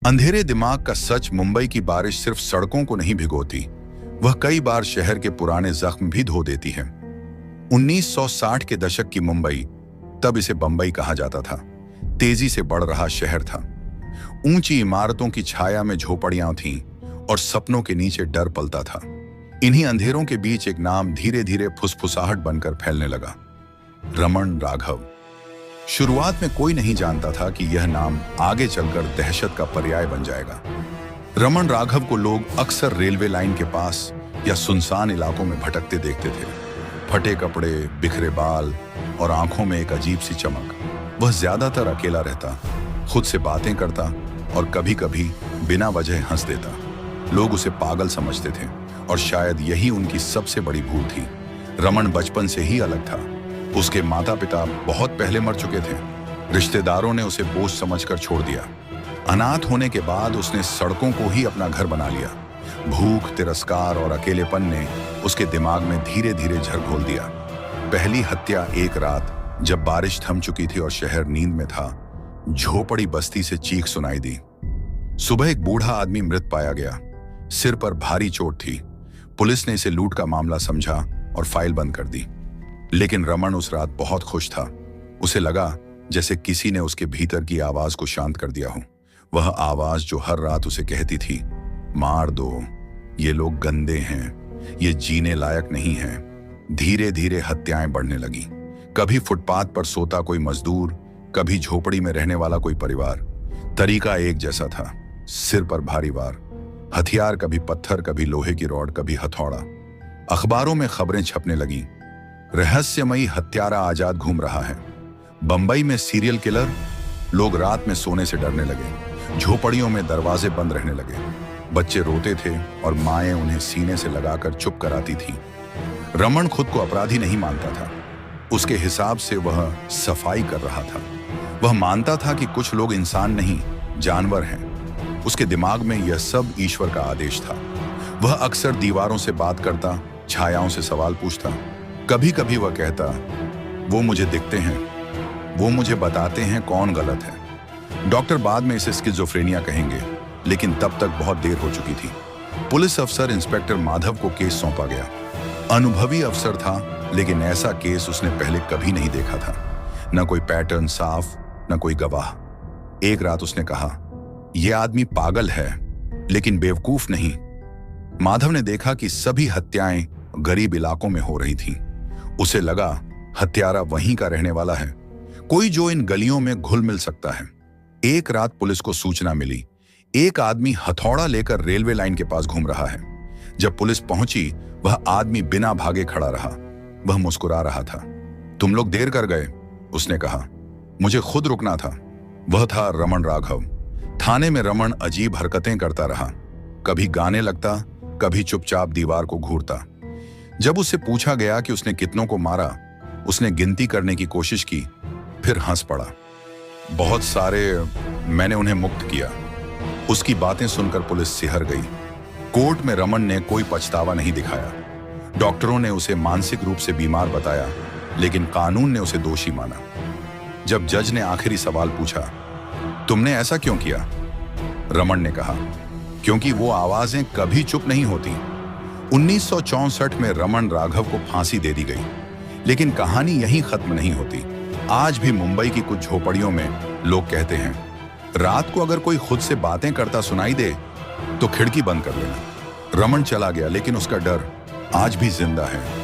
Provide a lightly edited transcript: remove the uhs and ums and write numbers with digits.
अंधेरे दिमाग का सच। मुंबई की बारिश सिर्फ सड़कों को नहीं भिगोती, वह कई बार शहर के पुराने जख्म भी धो देती है। 1960 के दशक की मुंबई, तब इसे बंबई कहा जाता था, तेजी से बढ़ रहा शहर था। ऊंची इमारतों की छाया में झोपड़ियां थीं और सपनों के नीचे डर पलता था। इन्हीं अंधेरों के बीच एक नाम धीरे धीरे फुसफुसाहट बनकर फैलने लगा, रमन राघव। शुरुआत में कोई नहीं जानता था कि यह नाम आगे चलकर दहशत का पर्याय बन जाएगा। रमन राघव को लोग अक्सर रेलवे लाइन के पास या सुनसान इलाकों में भटकते देखते थे। फटे कपड़े, बिखरे बाल और आंखों में एक अजीब सी चमक। वह ज्यादातर अकेला रहता, खुद से बातें करता और कभी कभी बिना वजह हंस देता। लोग उसे पागल समझते थे और शायद यही उनकी सबसे बड़ी भूल थी। रमन बचपन से ही अलग था। उसके माता पिता बहुत पहले मर चुके थे। रिश्तेदारों ने उसे बोझ समझकर छोड़ दिया। अनाथ होने के बाद उसने सड़कों को ही अपना घर बना लिया। भूख, तिरस्कार और अकेलेपन ने उसके दिमाग में धीरे धीरे झर घोल दिया। पहली हत्या एक रात जब बारिश थम चुकी थी और शहर नींद में था। झोपड़ी बस्ती से चीख सुनाई दी। सुबह एक बूढ़ा आदमी मृत पाया गया। सिर पर भारी चोट थी। पुलिस ने इसे लूट का मामला समझा और फाइल बंद कर दी। लेकिन रमन उस रात बहुत खुश था। उसे लगा जैसे किसी ने उसके भीतर की आवाज को शांत कर दिया हो। वह आवाज जो हर रात उसे कहती थी, मार दो, ये लोग गंदे हैं, ये जीने लायक नहीं हैं। धीरे धीरे हत्याएं बढ़ने लगी। कभी फुटपाथ पर सोता कोई मजदूर, कभी झोपड़ी में रहने वाला कोई परिवार। तरीका एक जैसा था, सिर पर भारी वार। हथियार कभी पत्थर, कभी लोहे की रॉड, कभी हथौड़ा। अखबारों में खबरें छपने लगी, रहस्यमयी हत्यारा आजाद घूम रहा है। बंबई में सीरियल किलर। लोग रात में सोने से डरने लगे। झोपड़ियों में दरवाजे बंद रहने लगे। बच्चे रोते थे और माएं उन्हें सीने से लगाकर चुप कराती थीं। रमन खुद को अपराधी नहीं मानता था। उसके हिसाब से वह सफाई कर रहा था। वह मानता था कि कुछ लोग इंसान नहीं, जानवर हैं। उसके दिमाग में यह सब ईश्वर का आदेश था। वह अक्सर दीवारों से बात करता, छायाओं से सवाल पूछता। कभी कभी वह कहता, वो मुझे दिखते हैं, वो मुझे बताते हैं कौन गलत है। डॉक्टर बाद में इसे स्किज़ोफ्रेनिया कहेंगे, लेकिन तब तक बहुत देर हो चुकी थी। पुलिस अफसर इंस्पेक्टर माधव को केस सौंपा गया। अनुभवी अफसर था, लेकिन ऐसा केस उसने पहले कभी नहीं देखा था। न कोई पैटर्न साफ, न कोई गवाह। एक रात उसने कहा, यह आदमी पागल है, लेकिन बेवकूफ नहीं। माधव ने देखा कि सभी हत्याएं गरीब इलाकों में हो रही थीं। उसे लगा हत्यारा वहीं का रहने वाला है, कोई जो इन गलियों में घुल मिल सकता है। एक रात पुलिस को सूचना मिली, एक आदमी हथौड़ा लेकर रेलवे लाइन के पास घूम रहा है। जब पुलिस पहुंची, वह आदमी बिना भागे खड़ा रहा। वह मुस्कुरा रहा था। तुम लोग देर कर गए, उसने कहा। मुझे खुद रुकना था। वह था रमन राघव। थाने में रमन अजीब हरकतें करता रहा। कभी गाने लगता, कभी चुपचाप दीवार को घूरता। जब उससे पूछा गया कि उसने कितनों को मारा, उसने गिनती करने की कोशिश की, फिर हंस पड़ा। बहुत सारे, मैंने उन्हें मुक्त किया। उसकी बातें सुनकर पुलिस सिहर गई। कोर्ट में रमन ने कोई पछतावा नहीं दिखाया। डॉक्टरों ने उसे मानसिक रूप से बीमार बताया, लेकिन कानून ने उसे दोषी माना। जब जज ने आखिरी सवाल पूछा, तुमने ऐसा क्यों किया? रमन ने कहा, क्योंकि वो आवाजें कभी चुप नहीं होती। 1964 में रमन राघव को फांसी दे दी गई, लेकिन कहानी यहीं खत्म नहीं होती। आज भी मुंबई की कुछ झोपड़ियों में लोग कहते हैं, रात को अगर कोई खुद से बातें करता सुनाई दे तो खिड़की बंद कर लेना। रमन चला गया, लेकिन उसका डर आज भी जिंदा है।